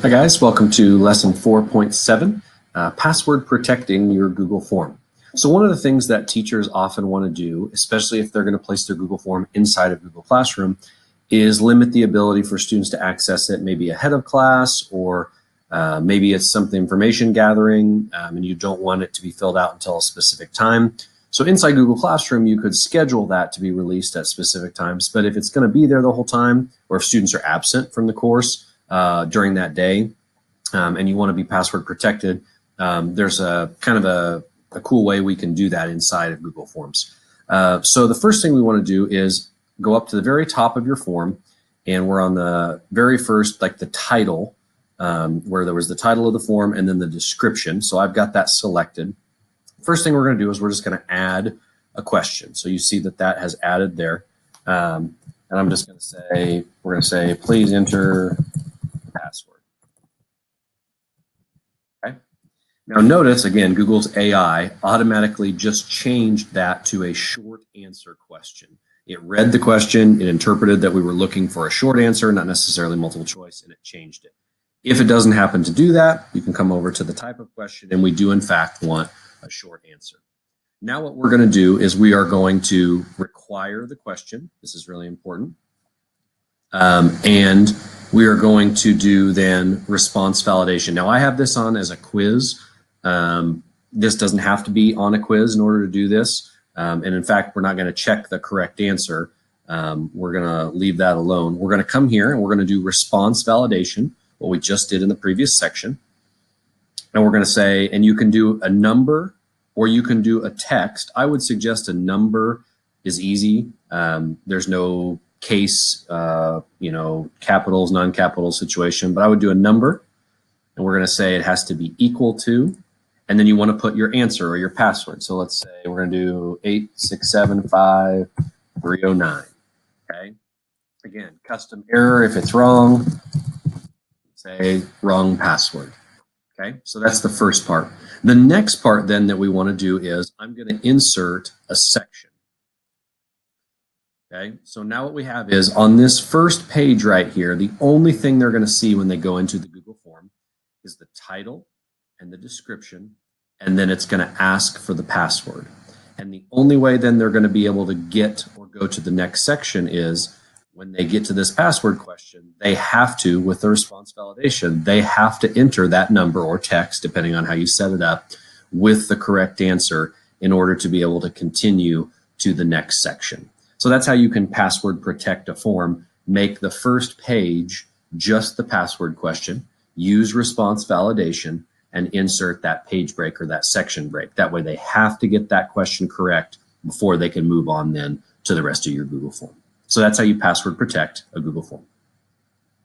Hi guys, welcome to lesson 4.7, password protecting your Google form. So one of the things that teachers often want to do, especially if they're going to place their Google form inside of Google Classroom, is limit the ability for students to access it maybe ahead of class, or maybe it's something information gathering and you don't want it to be filled out until a specific time. So inside Google Classroom, you could schedule that to be released at specific times, but if it's going to be there the whole time, or if students are absent from the course during that day, and you want to be password protected, there's a kind of a cool way we can do that inside of Google Forms. So the first thing we want to do is go up to the very top of your form, and we're on the very first, like the title, where there was the title of the form and then the description. So I've got that selected. First thing we're going to do is we're just going to add a question. So you see that that has added there. And I'm just going to say, we're going to say, please enter password. Okay. Now notice, again, Google's AI automatically just changed that to a short answer question. It read the question, it interpreted that we were looking for a short answer, not necessarily multiple choice, and it changed it. If it doesn't happen to do that, you can come over to the type of question, and we do in fact want a short answer. Now what we're going to do is we are going to require the question. This is really important. And we are going to do then response validation. Now I have this on as a quiz. This doesn't have to be on a quiz in order to do this. And in fact, we're not going to check the correct answer. We're going to leave that alone. We're going to come here and we're going to do response validation, what we just did in the previous section. And we're going to say, and you can do a number or you can do a text. I would suggest a number is easy. There's no case, capitals, non-capital situation, but I would do a number, and we're going to say it has to be equal to, and then you want to put your answer or your password. So let's say we're going to do 8675309. Okay. Again, custom error if it's wrong. Say wrong password. Okay. So that's the first part. The next part then that we want to do is I'm going to insert a section. Okay, so now what we have is on this first page right here, the only thing they're going to see when they go into the Google form is the title and the description, and then it's going to ask for the password. And the only way then they're going to be able to get or go to the next section is when they get to this password question, they have to, with the response validation, they have to enter that number or text, depending on how you set it up, with the correct answer in order to be able to continue to the next section. So that's how you can password protect a form. Make the first page just the password question, use response validation, and insert that page break or that section break. That way they have to get that question correct before they can move on then to the rest of your Google form. So that's how you password protect a Google form.